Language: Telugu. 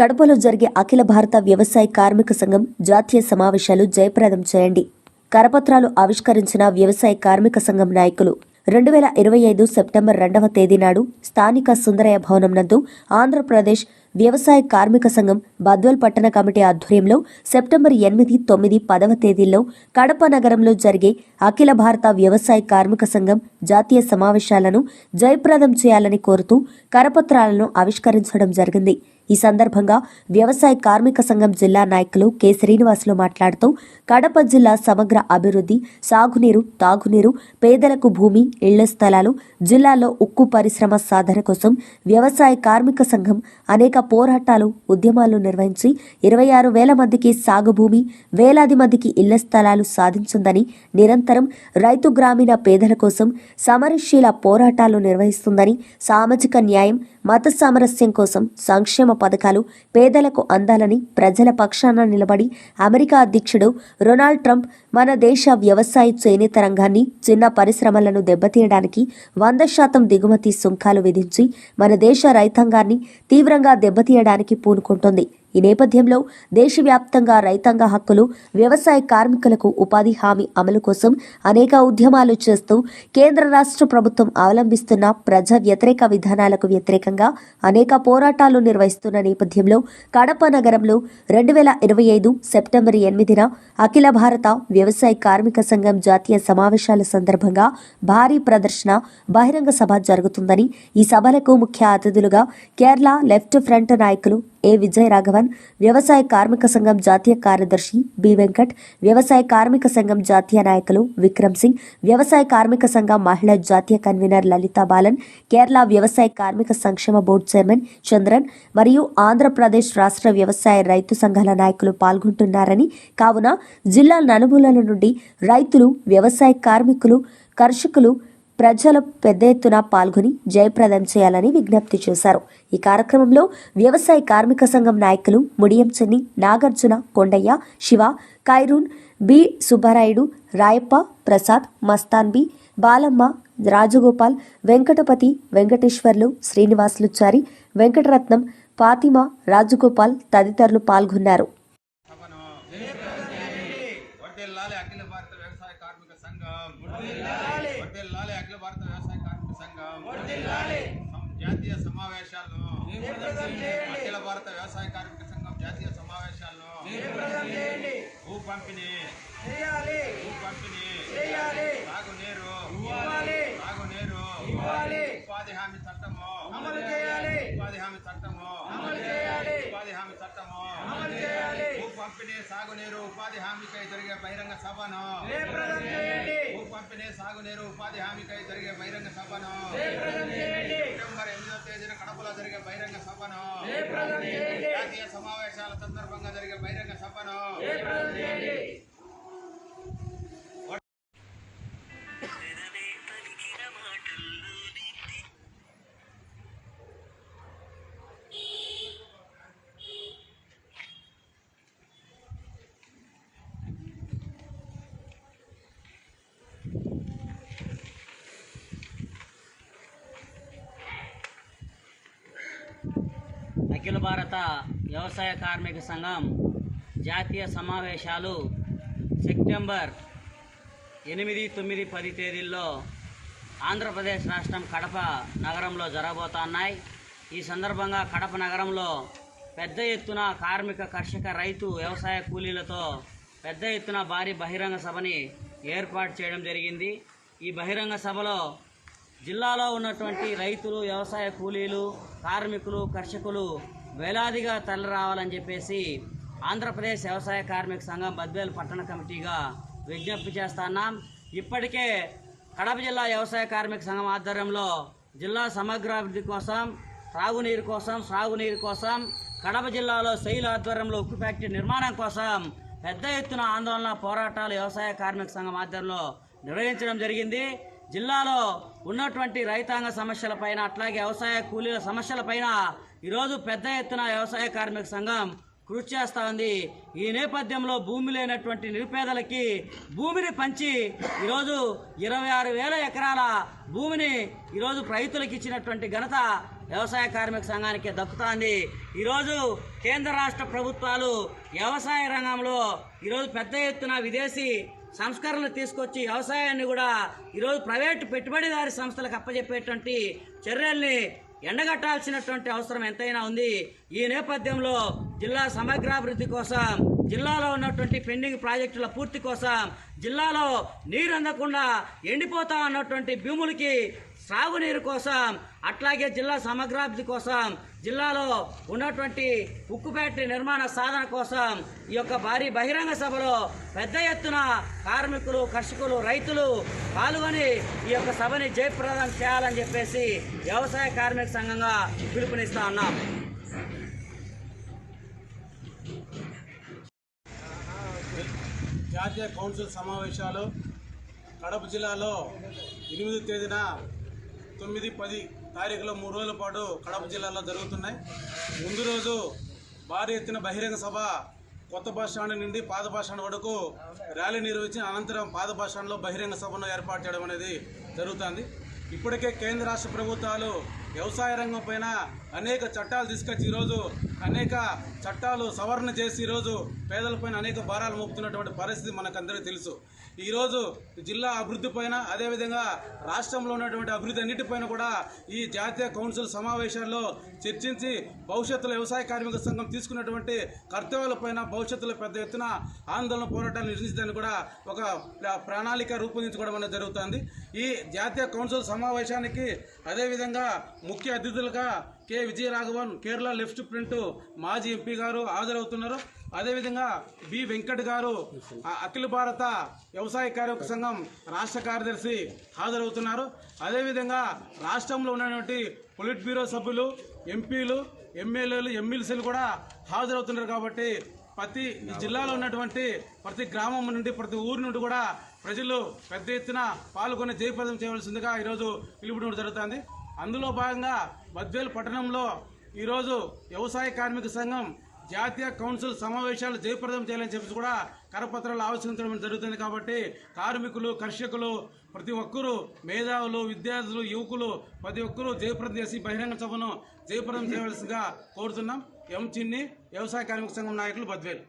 కడపలో జరిగే అఖిల భారత వ్యవసాయ కార్మిక సంఘం జాతీయ సమావేశాలు జయప్రదం చేయండి. కరపత్రాలు ఆవిష్కరించిన వ్యవసాయ కార్మిక సంఘం నాయకులు 2025 సెప్టెంబర్ 2వ తేదీ నాడు స్థానిక సుందరయ్య భవనం నందు ఆంధ్రప్రదేశ్ వ్యవసాయ కార్మిక సంఘం బద్వేల్ పట్టణ కమిటీ ఆధ్వర్యంలో సెప్టెంబర్ 8, 9, 10వ తేదీల్లో కడప నగరంలో జరిగే అఖిల భారత వ్యవసాయ కార్మిక సంఘం జాతీయ సమావేశాలను జయప్రదం చేయాలని కోరుతూ కరపత్రాలను ఆవిష్కరించడం జరిగింది. ఈ సందర్భంగా వ్యవసాయ కార్మిక సంఘం జిల్లా నాయకులు కె శ్రీనివాసులు మాట్లాడుతూ కడప జిల్లా సమగ్ర అభివృద్ధి, సాగునీరు, తాగునీరు, పేదలకు భూమి, ఇళ్ల స్థలాలు, జిల్లాలో ఉక్కు పరిశ్రమ సాధన కోసం వ్యవసాయ కార్మిక సంఘం అనేక పోరాటాలు, ఉద్యమాలు నిర్వహించి 26,000 మందికి సాగు భూమి, వేలాది మందికి ఇళ్ల స్థలాలు సాధించిందని, నిరంతరం రైతు గ్రామీణ పేదల కోసం సమరశీల పోరాటాలు నిర్వహిస్తుందని, సామాజిక న్యాయం, మత సామరస్యం కోసం సంక్షేమ పథకాలు పేదలకు అందాలని ప్రజల పక్షాన నిలబడి అమెరికా అధ్యక్షుడు డొనాల్డ్ ట్రంప్ మన దేశ వ్యవసాయ చేనేత రంగాన్ని, చిన్న పరిశ్రమలను దెబ్బతీయడానికి 100% దిగుమతి సుంకాలు విధించి మన దేశ రైతాంగాన్ని తీవ్రంగా దెబ్బతీయడానికి పూనుకుంటోంది. ఈ నేపథ్యంలో దేశవ్యాప్తంగా రైతాంగ హక్కులు, వ్యవసాయ కార్మికులకు ఉపాధి హామీ అమలు కోసం అనేక ఉద్యమాలు చేస్తూ కేంద్ర రాష్ట్ర ప్రభుత్వం అవలంబిస్తున్న ప్రజా వ్యతిరేక విధానాలకు వ్యతిరేకంగా అనేక పోరాటాలు నిర్వహిస్తున్న నేపథ్యంలో కడప నగరంలో 2025 సెప్టెంబర్ 8న అఖిల భారత వ్యవసాయ కార్మిక సంఘం జాతీయ సమావేశాల సందర్భంగా భారీ ప్రదర్శన, బహిరంగ సభ జరుగుతుందని, ఈ సభలకు ముఖ్య అతిథులుగా కేరళ లెఫ్ట్ ఫ్రంట్ నాయకులు ఏ విజయ రాఘవన్, వ్యవసాయ కార్మిక సంఘం జాతీయ కార్యదర్శి బి వెంకట్, వ్యవసాయ కార్మిక సంఘం జాతీయ నాయకులు విక్రమ్ సింగ్, వ్యవసాయ కార్మిక సంఘం మహిళా జాతీయ కన్వీనర్ లలితా బాలన్, కేరళ వ్యవసాయ కార్మిక సంక్షేమ బోర్డు చైర్మన్ చంద్రన్ మరియు ఆంధ్రప్రదేశ్ రాష్ట్ర వ్యవసాయ రైతు సంఘాల నాయకులు పాల్గొంటున్నారని, కావున జిల్లా నలుమూలల నుండి రైతులు, వ్యవసాయ కార్మికులు, కర్షకులు, ప్రజలు పెద్ద ఎత్తున పాల్గొని జయప్రదం చేయాలని విజ్ఞప్తి చేశారు. ఈ కార్యక్రమంలో వ్యవసాయ కార్మిక సంఘం నాయకులు ముడియం చెన్ని, నాగార్జున, కొండయ్య, శివ, ఖైరూన్, బి సుబ్బారాయుడు, రాయప్ప, ప్రసాద్, మస్తాన్ బి, బాలమ్మ, రాజగోపాల్, వెంకటపతి, వెంకటేశ్వర్లు, శ్రీనివాసులుచారి, వెంకటరత్నం, ఫాతిమా, రాజగోపాల్ తదితరులు పాల్గొన్నారు. జాతీయ సమావేశాల్లో అఖిల భారత వ్యవసాయ కార్మిక సంఘం జాతీయ సమావేశాల్లో భూ పంపిణీ, సాగునీరు, ఉపాధి హామీ చట్టము, ఉపాధి హామీ చట్టము, భూ పంపిణీ, సాగునీరు, ఉపాధి హామీకై జరిగే బహిరంగ సభను, భూ పంపిణీ, సాగునీరు, ఉపాధి హామీకై జరిగే బహిరంగ సభను, సెప్టెంబర్ 8వ తేదీన కడపలో జరిగే బహిరంగ సభను, జాతీయ సమావేశాల సందర్భంగా జరిగే బహిరంగ సభను అఖిల భారత వ్యవసాయ కార్మిక సంఘం జాతీయ సమావేశాలు సెప్టెంబర్ 8, 9, 10 తేదీల్లో ఆంధ్రప్రదేశ్ రాష్ట్రం కడప నగరంలో జరగబోతున్నాయి. ఈ సందర్భంగా కడప నగరంలో పెద్ద ఎత్తున కార్మిక, కర్షక, రైతు, వ్యవసాయ కూలీలతో పెద్ద ఎత్తున భారీ బహిరంగ సభని ఏర్పాటు చేయడం జరిగింది. ఈ బహిరంగ సభలో జిల్లాలో ఉన్నటువంటి రైతులు, వ్యవసాయ కూలీలు, కార్మికులు, కర్షకులు వేలాదిగా తరలి రావాలని చెప్పేసి ఆంధ్రప్రదేశ్ వ్యవసాయ కార్మిక సంఘం బద్వేల్ పట్టణ కమిటీగా విజ్ఞప్తి చేస్తున్నాం. ఇప్పటికే కడప జిల్లా వ్యవసాయ కార్మిక సంఘం ఆధ్వర్యంలో జిల్లా సమగ్రాభివృద్ధి కోసం, సాగునీరు కోసం కడప జిల్లాలో శైలి ఆధ్వర్యంలో ఉక్కు ఫ్యాక్టరీ నిర్మాణం కోసం పెద్ద ఎత్తున ఆందోళన, పోరాటాలు వ్యవసాయ కార్మిక సంఘం ఆధ్వర్యంలో నిర్వహించడం జరిగింది. జిల్లాలో ఉన్నటువంటి రైతాంగ సమస్యలపైన, అట్లాగే వ్యవసాయ కూలీల సమస్యలపైన ఈరోజు పెద్ద ఎత్తున వ్యవసాయ కార్మిక సంఘం కృషి చేస్తూ ఉంది. ఈ నేపథ్యంలో భూమి లేనటువంటి నిరుపేదలకి భూమిని పంచి ఈరోజు 26,000 ఎకరాల భూమిని ఈరోజు రైతులకు ఇచ్చినటువంటి ఘనత వ్యవసాయ కార్మిక సంఘానికి దక్కుతోంది. ఈరోజు కేంద్ర రాష్ట్ర ప్రభుత్వాలు వ్యవసాయ రంగంలో ఈరోజు పెద్ద ఎత్తున విదేశీ సంస్కరణలు తీసుకొచ్చి వ్యవసాయాన్ని కూడా ఈరోజు ప్రైవేటు పెట్టుబడిదారీ సంస్థలకు అప్పజెప్పేటువంటి చర్యల్ని ఎండగట్టాల్సినటువంటి అవసరం ఎంతైనా ఉంది. ఈ నేపథ్యంలో జిల్లా సమగ్రాభివృద్ధి కోసం, జిల్లాలో ఉన్నటువంటి పెండింగ్ ప్రాజెక్టుల పూర్తి కోసం, జిల్లాలో నీరు అందకుండా ఎండిపోతా ఉన్నటువంటి భూములకి సాగునీరు కోసం, అట్లాగే జిల్లా సమగ్రాభివృద్ధి కోసం, జిల్లాలో ఉన్నటువంటి ఉక్కు ఫ్యాక్టరీ నిర్మాణ సాధన కోసం ఈ యొక్క భారీ బహిరంగ సభలో పెద్ద ఎత్తున కార్మికులు, కర్షకులు, రైతులు పాల్గొని ఈ యొక్క సభని జయప్రదం చేయాలని చెప్పేసి వ్యవసాయ కార్మిక సంఘంగా పిలుపునిస్తా ఉన్నాం. జాతీయ కౌన్సిల్ సమావేశాలు కడప జిల్లాలో 8వ తేదీన 9, 10 తారీఖులో 3 రోజుల పాటు కడప జిల్లాలో జరుగుతున్నాయి. ముందు రోజు భారీ ఎత్తున బహిరంగ సభ కొత్త బస్ స్టాండ్ నుండి పాత బస్ స్టాండ్ వరకు ర్యాలీ నిర్వహించి అనంతరం పాత బస్ స్టాండ్లో బహిరంగ సభను ఏర్పాటు చేయడం అనేది జరుగుతుంది. ఇప్పటికే కేంద్ర రాష్ట్ర ప్రభుత్వాలు వ్యవసాయ రంగం పైన అనేక చట్టాలు తీసుకొచ్చి ఈరోజు అనేక చట్టాలు సవరణ చేసి ఈరోజు పేదలపైన అనేక భారాలు మోపుతున్నటువంటి పరిస్థితి మనకందరికీ తెలుసు. ఈరోజు జిల్లా అభివృద్ధి పైన, అదేవిధంగా రాష్ట్రంలో ఉన్నటువంటి అభివృద్ధి అన్నిటిపైన కూడా ఈ జాతీయ కౌన్సిల్ సమావేశాల్లో చర్చించి భవిష్యత్తులో వ్యవసాయ కార్మిక సంఘం తీసుకున్నటువంటి కర్తవ్యాలపైన భవిష్యత్తులో పెద్ద ఎత్తున ఆందోళన పోరాటాలు నిర్వహించడానికి కూడా ఒక ప్రణాళిక రూపొందించుకోవడం అనేది జరుగుతుంది. ఈ జాతీయ కౌన్సిల్ సమావేశానికి అదేవిధంగా ముఖ్య అతిథులుగా K Vijayaraghavan, Kerala left front మాజీ ఎంపీ గారు హాజరవుతున్నారు. అదేవిధంగా బి వెంకట్ గారు, అఖిల భారత వ్యవసాయ కార్మిక సంఘం రాష్ట్ర కార్యదర్శి హాజరవుతున్నారు. అదేవిధంగా రాష్ట్రంలో ఉన్నటువంటి పొలిట్ బ్యూరో సభ్యులు, ఎంపీలు, ఎమ్మెల్యేలు, ఎమ్మెల్సీలు కూడా హాజరవుతున్నారు. కాబట్టి ప్రతి జిల్లాలో ఉన్నటువంటి ప్రతి గ్రామం నుండి, ప్రతి ఊరి నుండి కూడా ప్రజలు పెద్ద ఎత్తున పాల్గొని జయప్రదం చేయవలసిందిగా ఈరోజు పిలుపునివ్వడం జరుగుతుంది. అందులో భాగంగా బద్వేలు పట్టణంలో ఈరోజు వ్యవసాయ కార్మిక సంఘం జాతీయ కౌన్సిల్ సమావేశాలు జయప్రదం చేయాలని చెప్పి కూడా కరపత్రాలు ఆవిష్కరించడం జరుగుతుంది. కాబట్టి కార్మికులు, కర్షకులు, ప్రతి ఒక్కరూ, మేధావులు, విద్యార్థులు, యువకులు ప్రతి ఒక్కరూ జయప్రదం చేసి బహిరంగ సభను జయప్రదం చేయవలసిందిగా కోరుతున్నాం. ఎం చిన్ని, వ్యవసాయ కార్మిక సంఘం నాయకులు, బద్వేలు.